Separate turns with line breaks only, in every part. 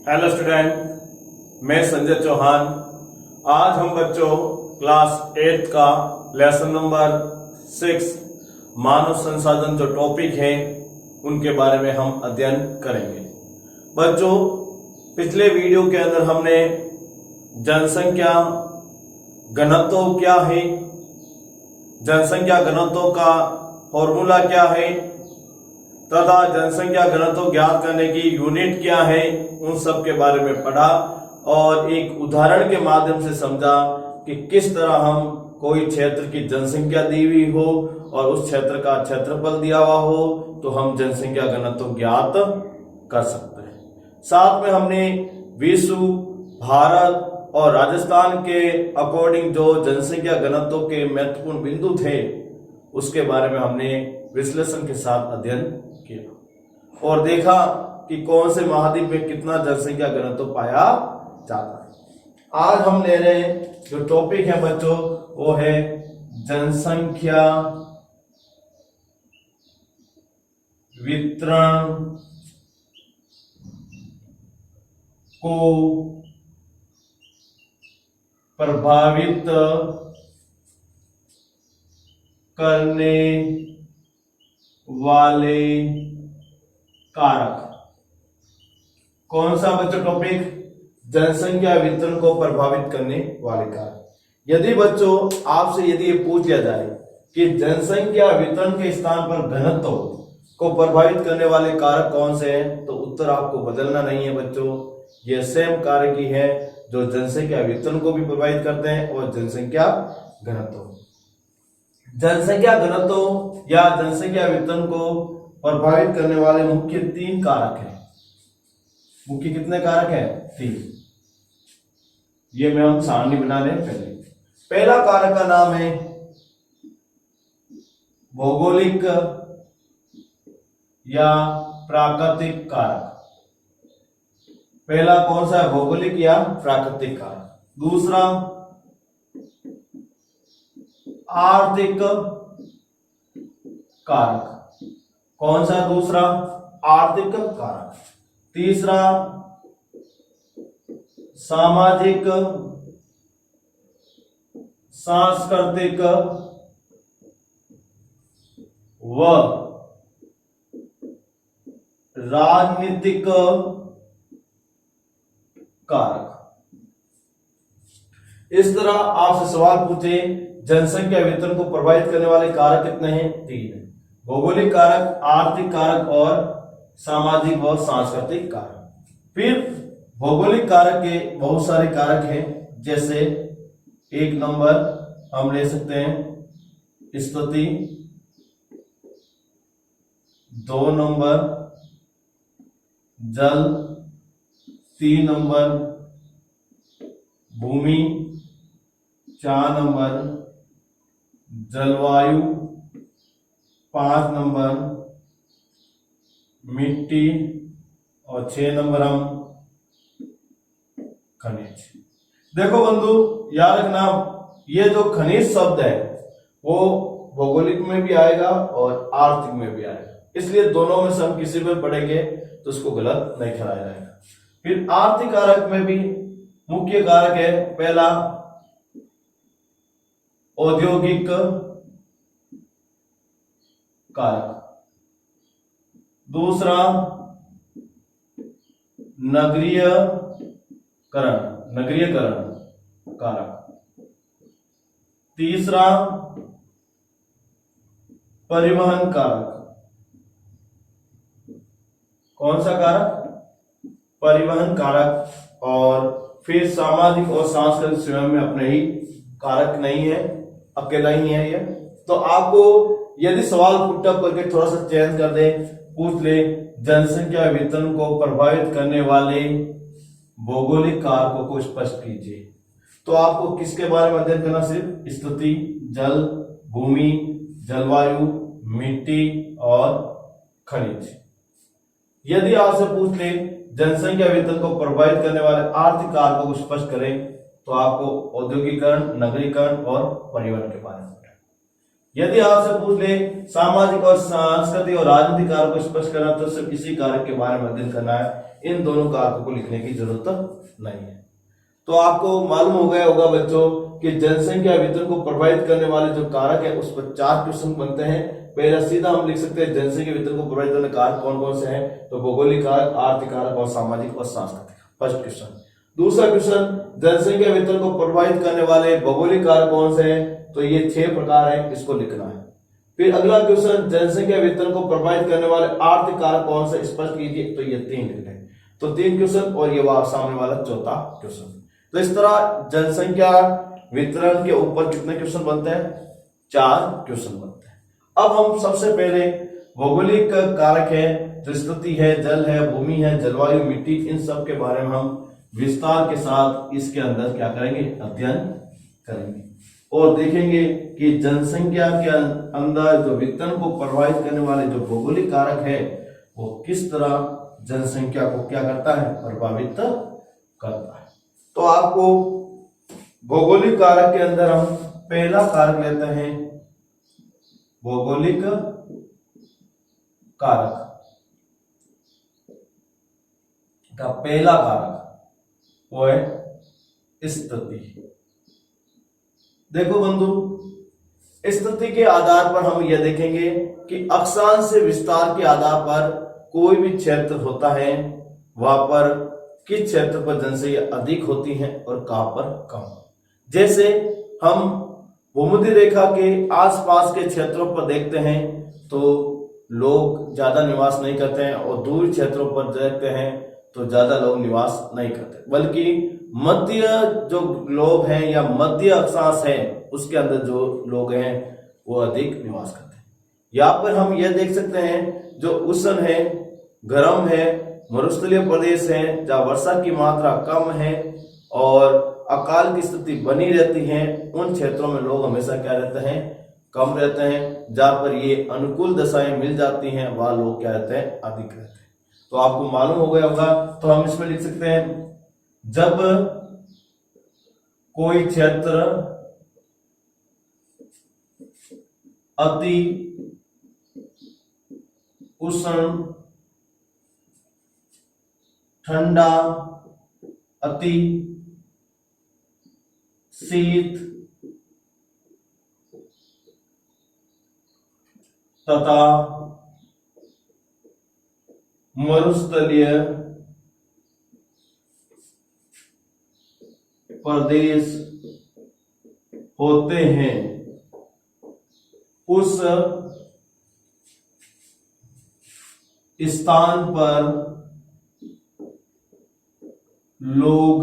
Hello student, मैं संजय चौहान। आज हम बच्चों क्लास 8 का लेसन नंबर 6 मानव संसाधन जो टॉपिक है उनके बारे में हम अध्ययन करेंगे। बच्चों, पिछले वीडियो के अंदर हमने जनसंख्या घनत्व क्या है, जनसंख्या घनत्व का फॉर्मूला क्या है तथा जनसंख्या घनत्व ज्ञात करने की यूनिट क्या है, उन सब के बारे में पढ़ा और एक उदाहरण के माध्यम से समझा कि किस तरह हम कोई क्षेत्र की जनसंख्या दी हुई हो और उस क्षेत्र का क्षेत्रफल दिया हुआ हो तो हम जनसंख्या घनत्व ज्ञात कर सकते हैं। साथ में हमने विश्व, भारत और राजस्थान के अकॉर्डिंग जो जनसंख्या घनत्व के महत्वपूर्ण बिंदु थे उसके बारे में हमने विश्लेषण के साथ अध्ययन किया और देखा कि कौन से महाद्वीप में कितना जनसंख्या घनत्व पाया जाता है। आज हम ले रहे जो टॉपिक है बच्चों वो है जनसंख्या वितरण को प्रभावित करने वाले कारक। कौन सा बच्चों टॉपिक? जनसंख्या वितरण को प्रभावित करने वाले कारक। यदि बच्चों आपसे यदि ये पूछ लिया जाए कि जनसंख्या वितरण के स्थान पर घनत्व को प्रभावित करने वाले कारक कौन से हैं, तो उत्तर आपको बदलना नहीं है बच्चों। ये सेम कारक ही है जो जनसंख्या वितरण को भी प्रभावित करते हैं और जनसंख्या घनत्व। जनसंख्या घनत्व या जनसंख्या वितरण को प्रभावित करने वाले मुख्य 3 कारक हैं। मुख्य कितने कारक हैं? 3। ये में हम सारणी बना लें। पहला कारक का नाम है भौगोलिक या प्राकृतिक कारक। पहला कौन सा है? भौगोलिक या प्राकृतिक कारक। दूसरा आर्थिक कारक। कौन सा दूसरा? आर्थिक कारक। तीसरा सामाजिक सांस्कृतिक व राजनीतिक कारक। इस तरह आपसे सवाल पूछे जनसंख्या वितरण को प्रभावित करने वाले कारक कितने हैं? 3 है। भौगोलिक कारक, आर्थिक कारक और सामाजिक व सांस्कृतिक कारक। फिर भौगोलिक कारक के बहुत सारे कारक हैं, जैसे 1 नंबर हम ले सकते हैं स्थिति, 2 नंबर जल, 3 नंबर भूमि, 4 नंबर जलवायु, 5 नंबर मिट्टी और 6 नंबर हम खनिज। देखो बंधु, याद रखना ये जो खनिज शब्द है वो भौगोलिक में भी आएगा और आर्थिक में भी आएगा, इसलिए दोनों में से हम किसी में पढ़ेंगे तो उसको गलत नहीं ठहराया जाएगा। फिर आर्थिक कारक में भी मुख्य कारक है पहला औद्योगिक कारक, दूसरा नगरीयकरण कारक, तीसरा परिवहन कारक। कौन सा कारक? परिवहन कारक। और फिर सामाजिक और सांस्कृतिक स्वयं में अपने ही कारक नहीं है, अकेला ही है ये। तो आपको यदि सवाल पुटअप करके थोड़ा सा चेंज कर दे, पूछ ले जनसंख्या वितरण को प्रभावित करने वाले भौगोलिक कारकों को स्पष्ट कीजिए, तो आपको किसके बारे में अध्ययन करना? सिर्फ स्थिति, जल, भूमि, जलवायु, मिट्टी और खनिज। यदि आपसे पूछ ले जनसंख्या वितरण को प्रभावित करने वाले आर्थिक कारकों को स्पष्ट करें तो आपको औद्योगिकरण, नगरीकरण और परिवहन के बारे में। यदि आपसे पूछ ले सामाजिक और सांस्कृतिक और राजनीतिक कारक को स्पष्ट करना, तो सिर्फ इसी कारक के बारे में अध्ययन करना है, इन दोनों कारकों को लिखने की जरूरत नहीं है। तो आपको मालूम हो गया होगा बच्चों कि जनसंख्या वितरण को प्रभावित करने वाले जो कारक है उस पर 4 क्वेश्चन बनते हैं। पहला सीधा हम लिख सकते हैं जनसंख्या वितरण को प्रभावित करने कारक कौन कौन से हैं, तो भौगोलिक कारक, आर्थिक कारक और सामाजिक और सांस्कृतिक, फर्स्ट क्वेश्चन। दूसरा क्वेश्चन, जनसंख्या वितरण को प्रभावित करने वाले भौगोलिक कारक कौन से हैं, तो ये 6 प्रकार है, इसको लिखना है। फिर अगला क्वेश्चन, जनसंख्या वितरण को प्रभावित करने वाले आर्थिक कारक कौन से, स्पष्ट कीजिए, तो ये 3 लिख लें। तो 3 क्वेश्चन और ये सामने वाला चौथा क्वेश्चन। तो इस तरह जनसंख्या वितरण के ऊपर कितने क्वेश्चन बनते हैं, 4 क्वेश्चन बनते हैं। अब हम सबसे पहले भौगोलिक कारक है, जो स्थिति है, जल है, भूमि है, जलवायु, मिट्टी, इन सब के बारे में हम विस्तार के साथ इसके अंदर क्या करेंगे, अध्ययन करेंगे और देखेंगे कि जनसंख्या के अंदर जो वितरण को प्रभावित करने वाले जो भौगोलिक कारक है वो किस तरह जनसंख्या को क्या करता है, प्रभावित करता है। तो आपको भौगोलिक कारक के अंदर हम पहला कारक लेते हैं, भौगोलिक कारक का पहला कारक वो है स्थिति। देखो बंधु, स्थिति के आधार पर हम यह देखेंगे कि अक्षांश से विस्तार के आधार पर कोई भी क्षेत्र होता है, वहां पर किस क्षेत्र पर जनसंख्या अधिक होती है और कहां पर कम। जैसे हम भूमध्य रेखा के आसपास के क्षेत्रों पर देखते हैं तो लोग ज्यादा निवास नहीं करते हैं और दूर क्षेत्रों पर देखते हैं तो ज्यादा लोग निवास नहीं करते, बल्कि मध्य जो लोग हैं या मध्य अक्षांश है उसके अंदर जो लोग हैं वो अधिक निवास करते हैं। यहाँ पर हम यह देख सकते हैं जो उष्ण है, गर्म है, मरुस्थलीय प्रदेश है जहाँ वर्षा की मात्रा कम है और अकाल की स्थिति बनी रहती है, उन क्षेत्रों में लोग हमेशा क्या रहते हैं, कम रहते हैं। जहां पर ये अनुकूल दशाएं मिल जाती हैं वहां लोग क्या रहते हैं, अधिक रहते हैं। तो आपको मालूम हो गया होगा, तो हम इसमें लिख सकते हैं जब कोई क्षेत्र अति उष्ण, ठंडा, अति शीत तथा मरुस्थलीय प्रदेश होते हैं, उस स्थान पर लोग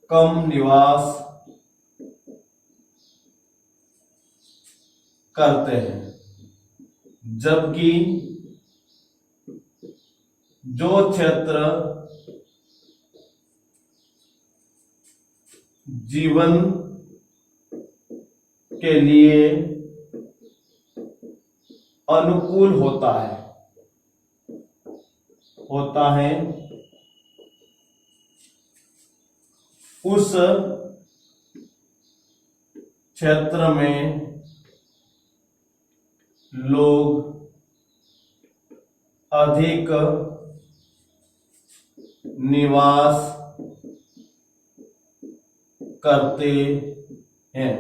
कम निवास करते हैं, जबकि जो क्षेत्र जीवन के लिए अनुकूल होता है उस क्षेत्र में लोग अधिक निवास करते हैं।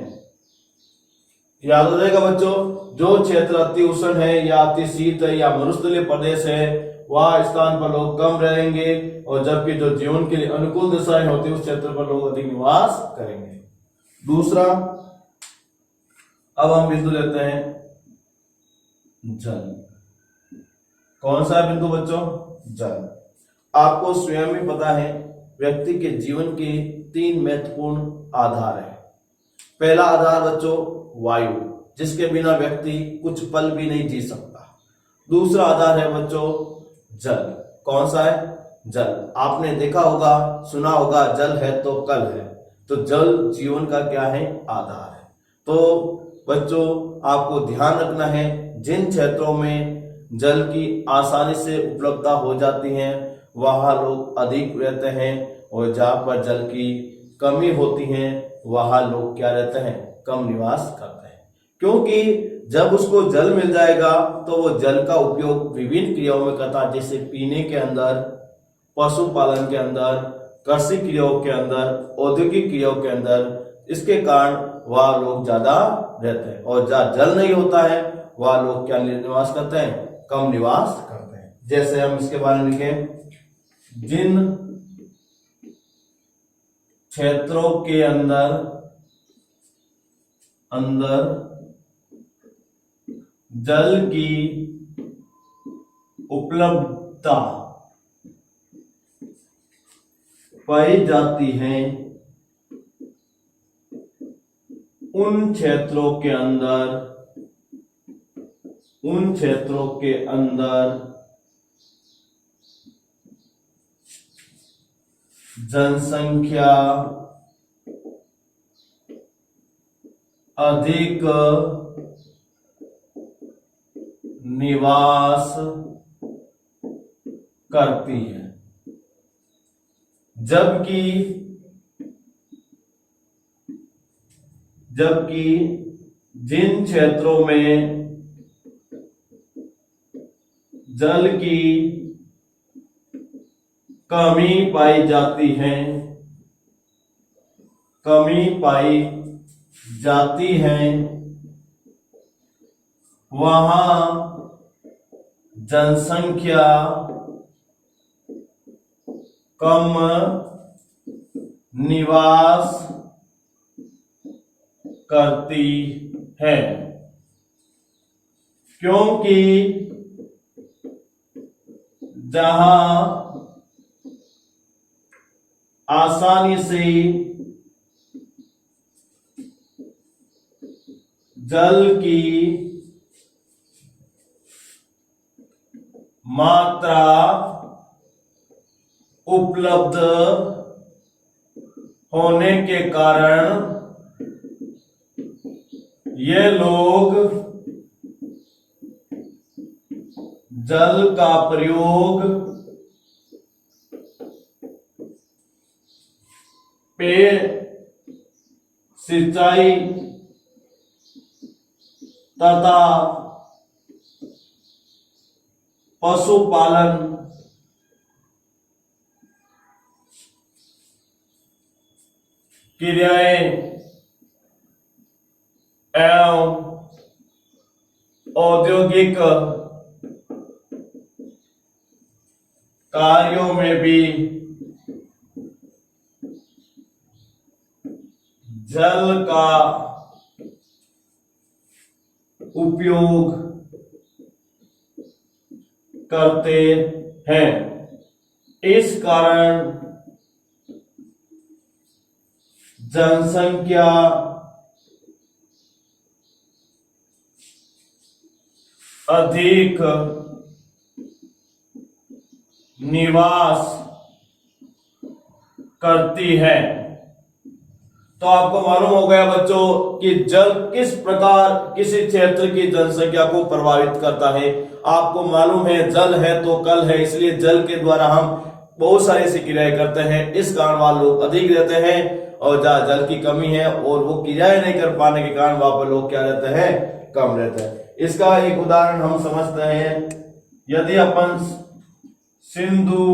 याद हो जाएगा बच्चों, जो क्षेत्र अति उष्ण है या अति शीत है या मरुस्थलीय प्रदेश है वह स्थान पर लोग कम रहेंगे और जबकि जो जीवन के लिए अनुकूल दशाएं होती है उस क्षेत्र पर लोग अधिक निवास करेंगे। दूसरा, अब हम बिंदु लेते हैं जल। कौन सा बिंदु बच्चों? जल। आपको स्वयं ही पता है व्यक्ति के जीवन के 3 महत्वपूर्ण आधार है। पहला आधार बच्चों वायु, जिसके बिना व्यक्ति कुछ पल भी नहीं जी सकता। दूसरा आधार है बच्चों जल। कौन सा है? जल। आपने देखा होगा, सुना होगा, जल है तो कल है। तो जल जीवन का क्या है? आधार है। तो बच्चों आपको ध्यान रखना है, जिन क्षेत्रों में जल की आसानी से उपलब्धता हो जाती है वहां लोग अधिक रहते हैं और जहां पर जल की कमी होती है वहां लोग क्या रहते हैं? कम निवास करते हैं, क्योंकि जब उसको जल मिल जाएगा तो वो जल का उपयोग विभिन्न क्रियाओं में करता है, जैसे पीने के अंदर, पशुपालन के अंदर, कृषि क्रियाओं के अंदर, औद्योगिक क्रियाओं के अंदर। इसके कारण वह लोग ज्यादा रहते हैं, और जहाँ जल नहीं होता है वह लोग क्या निवास करते हैं, कम निवास करते हैं। जैसे हम इसके बारे में लिखें, जिन क्षेत्रों के अंदर जल की उपलब्धता पाई जाती है, उन क्षेत्रों के अंदर जनसंख्या अधिक निवास करती है, जबकि जिन क्षेत्रों में जल की कमी पाई जाती है, वहां जनसंख्या कम निवास करती है, क्योंकि जहां आसानी से जल की मात्रा उपलब्ध होने के कारण ये लोग जल का प्रयोग पेय, सिंचाई तथा पशुपालन क्रियाएं एवं औद्योगिक कार्यों में भी जल का उपयोग करते हैं। इस कारण जनसंख्या अधिक निवास करती है। तो आपको मालूम हो गया बच्चों कि जल किस प्रकार किसी क्षेत्र की जनसंख्या को प्रभावित करता है। आपको मालूम है जल है तो कल है, इसलिए जल के द्वारा हम बहुत सारी ऐसी क्रियाएं करते हैं, इस कारण वहां लोग अधिक रहते हैं, और जहां जल की कमी है और वो क्रियाएं नहीं कर पाने के कारण वहां पर लोग क्या रहते हैं, कम रहते हैं। इसका एक उदाहरण हम समझते हैं, यदि अपन सिंधु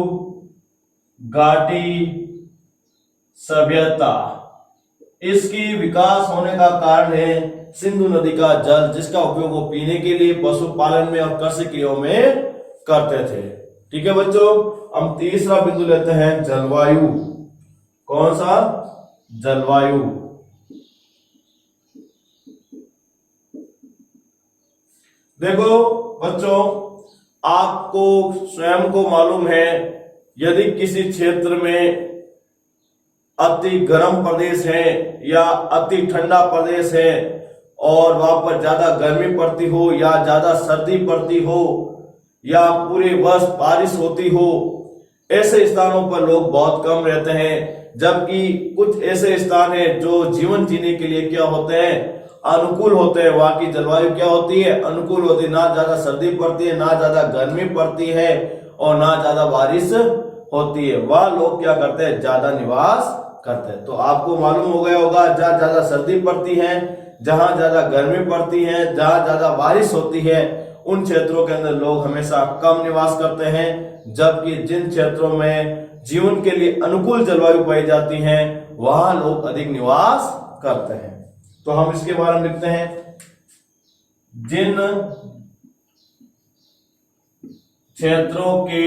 घाटी सभ्यता, इसकी विकास होने का कारण है सिंधु नदी का जल, जिसका उपयोग वो पीने के लिए, पशुपालन में और कृषि क्रियाओं में करते थे। ठीक है बच्चों, हम तीसरा बिंदु लेते हैं जलवायु। कौन सा? जलवायु। देखो बच्चों, आपको स्वयं को मालूम है यदि किसी क्षेत्र में अति गर्म प्रदेश है या अति ठंडा प्रदेश है और वहां पर ज्यादा गर्मी पड़ती हो या ज्यादा सर्दी पड़ती हो या पूरे वर्ष बारिश होती हो, ऐसे स्थानों पर लोग बहुत कम रहते हैं। जबकि कुछ ऐसे स्थान है जो जीवन जीने के लिए क्या होते हैं, अनुकूल होते हैं। वहां की जलवायु क्या होती है, अनुकूल होती है, ना ज्यादा सर्दी पड़ती है, ना ज्यादा गर्मी पड़ती है और ना ज्यादा बारिश होती है। वह लोग क्या करते हैं, ज्यादा निवास करते हैं। तो आपको मालूम हो गया होगा, जहाँ ज्यादा सर्दी पड़ती है, जहां ज्यादा गर्मी पड़ती है, जहां ज्यादा बारिश होती है, उन क्षेत्रों के अंदर लोग हमेशा कम निवास करते हैं, जबकि जिन क्षेत्रों में जीवन के लिए अनुकूल जलवायु पाई जाती है वहां लोग अधिक निवास करते हैं। तो हम इसके बारे में लिखते हैं, जिन क्षेत्रों के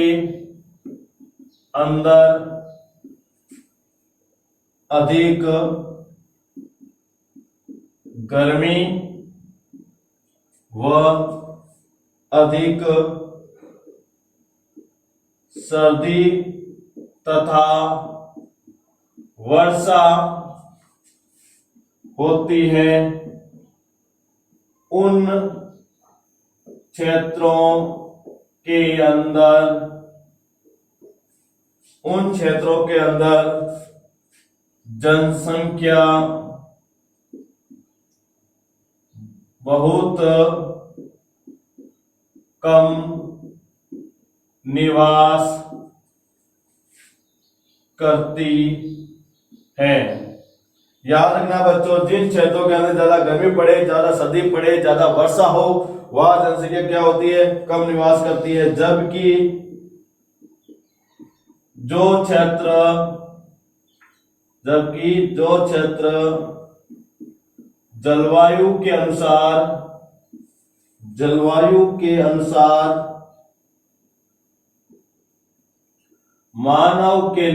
अंदर अधिक गर्मी व अधिक सर्दी तथा वर्षा होती है, उन क्षेत्रों के अंदर जनसंख्या बहुत कम निवास करती है। याद रखना बच्चों, जिन क्षेत्रों के अंदर ज्यादा गर्मी पड़े, ज्यादा सर्दी पड़े, ज्यादा वर्षा हो, वह जनसंख्या क्या होती है, कम निवास करती है, जबकि जो क्षेत्र जलवायु के अनुसार मानव के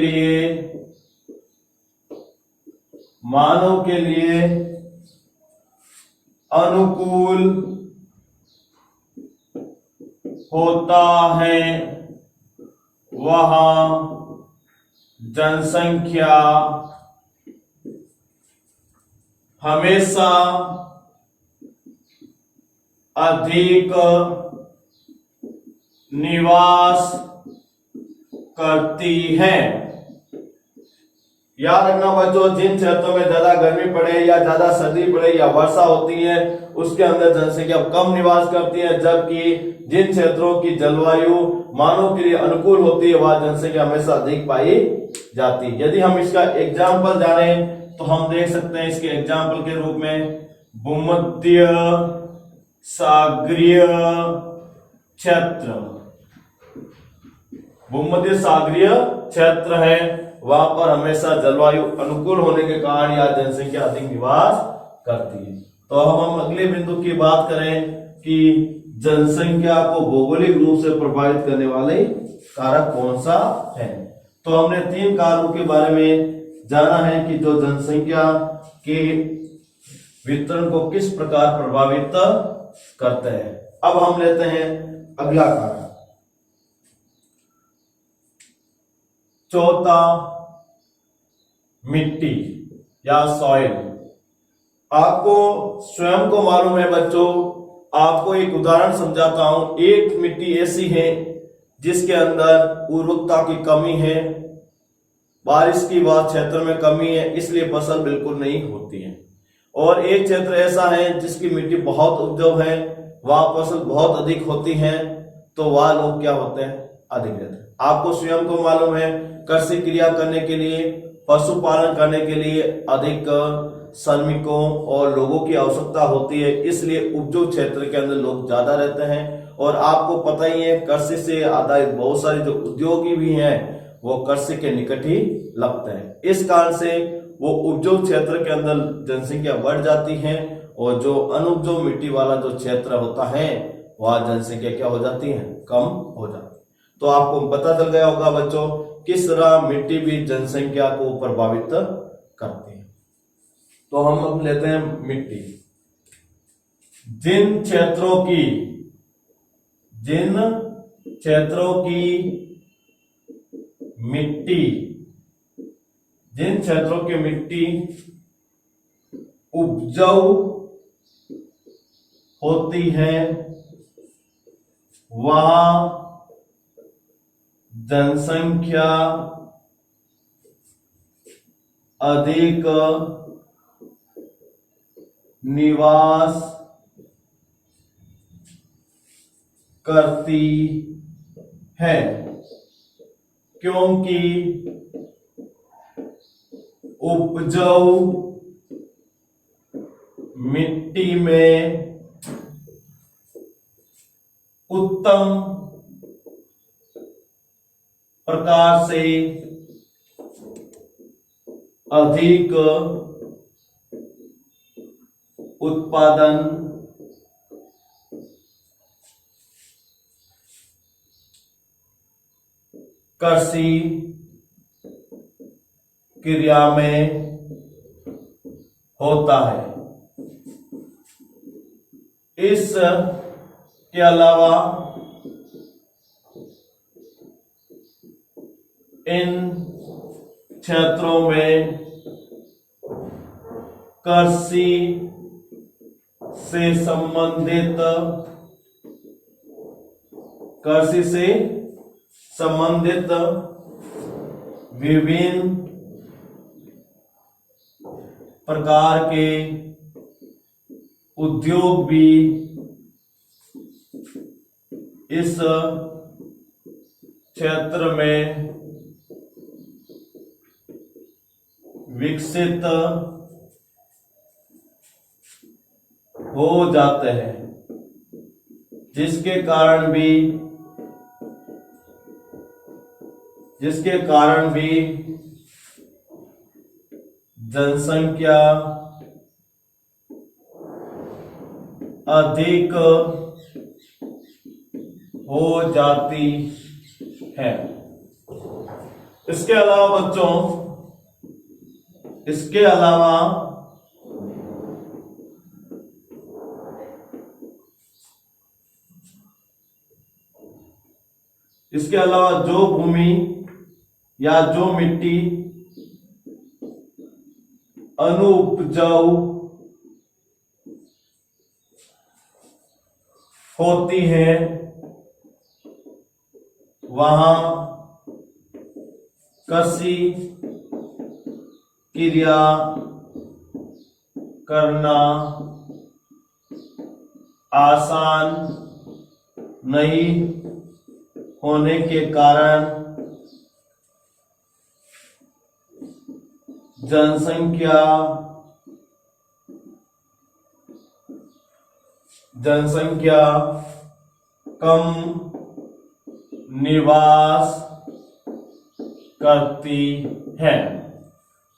लिए अनुकूल होता है, वहां जनसंख्या हमेशा अधिक निवास करती है। याद रखना बच्चों, जिन क्षेत्रों में ज्यादा गर्मी पड़े या ज्यादा सर्दी पड़े या वर्षा होती है उसके अंदर जनसंख्या कम निवास करती है, जबकि जिन क्षेत्रों की जलवायु मानव के लिए अनुकूल होती है वह जनसंख्या हमेशा अधिक पाई जाती है। यदि हम इसका एग्जाम्पल जाने तो हम देख सकते हैं, इसके एग्जाम्पल के रूप में भूमध्य सागरीय क्षेत्र, भूमध्य सागरीय क्षेत्र है, वहां पर हमेशा जलवायु अनुकूल होने के कारण यह जनसंख्या अधिक निवास करती है। तो अब हम अगले बिंदु की बात करें कि जनसंख्या को भौगोलिक रूप से प्रभावित करने वाले कारक कौन सा है। तो हमने 3 कारकों के बारे में जाना है कि जो जनसंख्या के वितरण को किस प्रकार प्रभावित करते हैं। अब हम लेते हैं अगला कारक, चौथा, मिट्टी या सॉइल। आपको स्वयं को मालूम है बच्चों, आपको एक उदाहरण समझाता हूं। एक मिट्टी ऐसी है जिसके अंदर उर्वरकता की कमी है, बारिश की वह क्षेत्र में कमी है, इसलिए फसल बिल्कुल नहीं होती है। और एक क्षेत्र ऐसा है जिसकी मिट्टी बहुत उपजाऊ है, वह फसल बहुत अधिक होती है, तो वह लोग क्या होते हैं, अधिक रहते हैं। आपको स्वयं को मालूम है, कृषि क्रिया करने के लिए, पशुपालन करने के लिए अधिक श्रमिकों और लोगों की आवश्यकता होती है, इसलिए उपजाऊ क्षेत्र के अंदर लोग ज्यादा रहते हैं। और आपको पता ही है, कृषि से आधारित बहुत सारे जो उद्योगी भी हैं वो कृषि के निकट ही लगते हैं। इस कारण से वो उपजाऊ क्षेत्र के अंदर जनसंख्या बढ़ जाती है, और जो अनुपजाऊ मिट्टी वाला जो क्षेत्र होता है वह जनसंख्या क्या हो जाती है, कम हो जाती है। तो आपको पता चल गया होगा बच्चों किस तरह मिट्टी भी जनसंख्या को प्रभावित करती है। तो हम अब लेते हैं मिट्टी। जिन क्षेत्रों की मिट्टी उपजाऊ होती है वहां जनसंख्या अधिक निवास करती है, क्योंकि उपजाऊ मिट्टी में उत्तम प्रकार से अधिक उत्पादन कृषि क्रिया में होता है। इसके अलावा इन क्षेत्रों में कृषि से संबंधित विभिन्न प्रकार के उद्योग भी इस क्षेत्र में विकसित हो जाते हैं, जिसके कारण भी जनसंख्या अधिक हो जाती है। इसके अलावा बच्चों, इसके अलावा जो भूमि या जो मिट्टी अनुपजाऊ होती है, वहां कृषि क्रिया करना आसान नहीं होने के कारण जनसंख्या कम निवास करती है।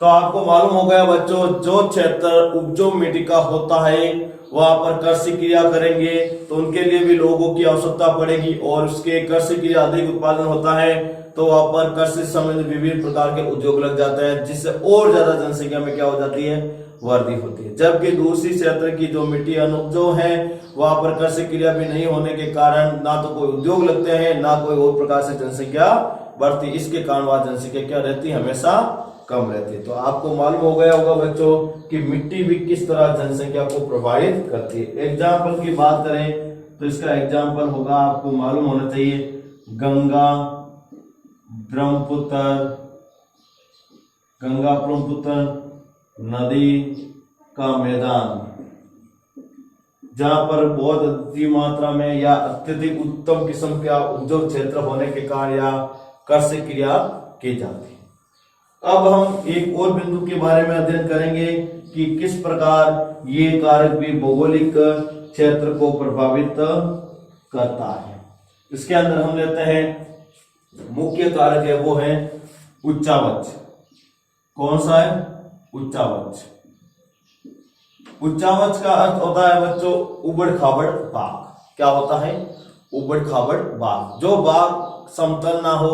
तो आपको मालूम हो गया बच्चों, जो क्षेत्र उपजाऊ मिट्टी का होता है वहां पर कृषि क्रिया करेंगे तो उनके लिए भी लोगों की आवश्यकता पड़ेगी, और उसके कृषि क्रिया अधिक उत्पादन होता है तो वहां पर कृषि संबंधित विभिन्न प्रकार के उद्योग लग जाते हैं, जिससे और ज्यादा जनसंख्या में क्या हो जाती है, वृद्धि होती है। जबकि दूसरी क्षेत्र की जो मिट्टी अनुपजाऊ है वहां पर कृषि क्रिया भी नहीं होने के कारण ना तो कोई उद्योग लगते हैं, ना कोई और प्रकार से जनसंख्या बढ़ती, इसके कारण वहां जनसंख्या क्या रहती है, हमेशा कम रहती है। तो आपको मालूम हो गया होगा बच्चों कि मिट्टी भी किस तरह जनसंख्या को प्रभावित करती है। एग्जाम्पल की बात करें तो इसका एग्जाम्पल होगा, आपको मालूम होना चाहिए, गंगा ब्रह्मपुत्र नदी का मैदान, जहां पर बहुत अधिक मात्रा में या अत्यधिक उत्तम किस्म का उद्योग क्षेत्र होने के कारण या कृषि क्रिया की जाती है। अब हम एक और बिंदु के बारे में अध्ययन करेंगे कि किस प्रकार ये कारक भी भौगोलिक क्षेत्र को प्रभावित करता है। इसके अंदर हम लेते हैं मुख्य कारक है, वो है उच्चावच। कौन सा है? उच्चावच। उच्चावच का अर्थ होता है बच्चों उबड़ खाबड़ बाग। क्या होता है? उबड़ खाबड़ बाग। जो बाग समतल ना हो,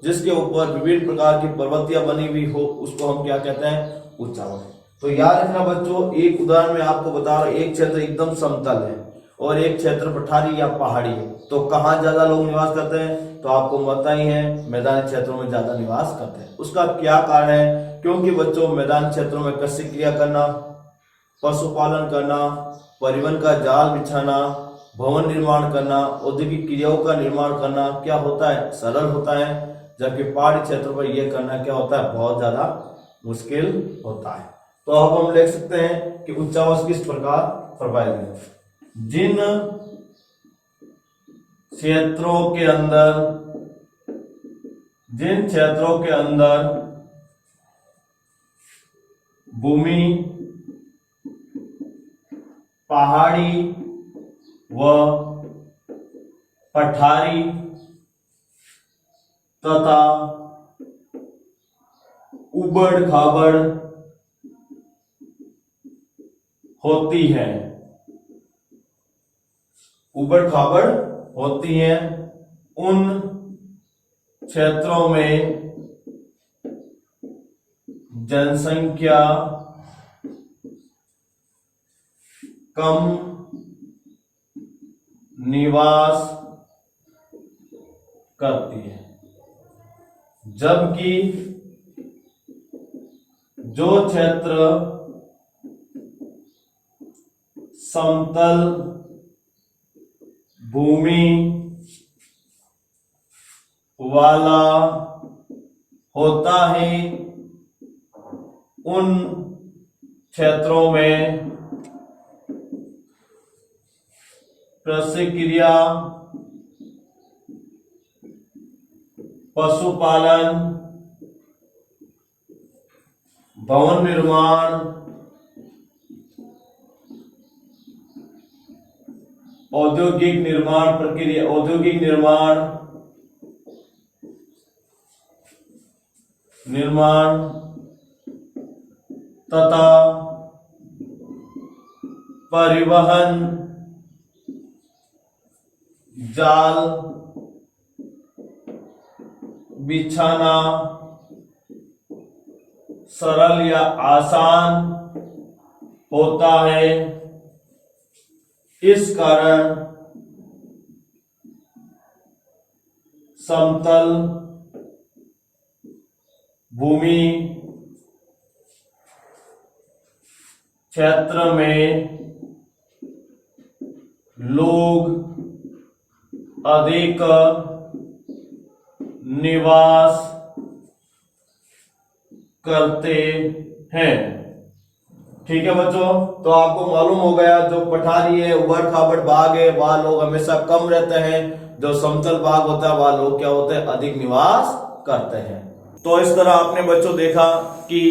जिसके ऊपर विभिन्न प्रकार की पर्वतियां बनी हुई हो, उसको हम क्या कहते हैं? उच्चावच। तो याद रखना बच्चों, एक उदाहरण में आपको बता रहा हूं, एक क्षेत्र एकदम समतल है और एक क्षेत्र पठारी या पहाड़ी है, तो कहाँ ज्यादा लोग निवास करते हैं? तो आपको पता ही है, मैदानी क्षेत्रों में ज्यादा निवास करते हैं। उसका क्या कारण है? क्योंकि बच्चों मैदानी क्षेत्रों में कृषि क्रिया करना, पशुपालन करना, परिवहन का जाल बिछाना, भवन निर्माण करना, औद्योगिक क्रियाओं का निर्माण करना क्या होता है? सरल होता है। जबकि पहाड़ी क्षेत्र पर यह करना क्या होता है? बहुत ज्यादा मुश्किल होता है। तो अब हम लिख सकते हैं कि उच्चावच किस प्रकार प्रभावित है। जिन क्षेत्रों के अंदर भूमि पहाड़ी व पठारी तथा उबड़ खाबड़ होती है। उबड़ खाबड़ होती है। उन क्षेत्रों में जनसंख्या कम निवास करती है, जबकि जो क्षेत्र समतल भूमि वाला होता है उन क्षेत्रों में कृषि क्रिया, पशुपालन, भवन निर्माण, औद्योगिक निर्माण प्रक्रिया, औद्योगिक निर्माण तथा परिवहन जाल बिछाना सरल या आसान होता है। इस कारण समतल भूमि क्षेत्र में लोग अधिक निवास करते हैं। ठीक है बच्चों, तो आपको मालूम हो गया जो पठारी है, उबड़ खाबड़ भाग है, वहां लोग हमेशा कम रहते हैं। जो समतल भाग होता है वहां लोग क्या होते हैं, अधिक निवास करते हैं। तो इस तरह आपने बच्चों देखा कि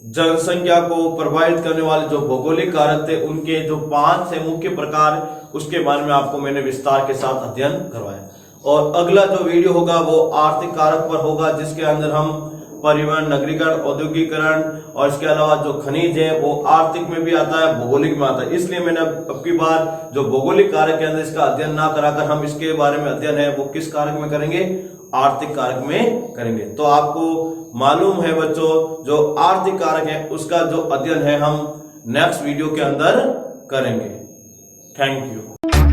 जनसंख्या को प्रभावित करने वाले जो भौगोलिक कारक थे उनके जो 5 से मुख्य प्रकार, उसके बारे में आपको मैंने विस्तार के साथ अध्ययन करवाया। और अगला जो वीडियो होगा वो आर्थिक कारक पर होगा, जिसके अंदर हम परिवहन, नगरीकरण, औद्योगिकरण और इसके अलावा जो खनिज है वो आर्थिक में भी आता है, भौगोलिक में आता है। इसलिए मैंने अब की बार जो भौगोलिक कारक के अंदर इसका अध्ययन ना कराकर हम इसके बारे में अध्ययन है वो किस कारक में करेंगे, आर्थिक कारक में करेंगे। तो आपको मालूम है बच्चों, जो आर्थिक कारक है उसका जो अध्ययन है हम नेक्स्ट वीडियो के अंदर करेंगे। Thank you.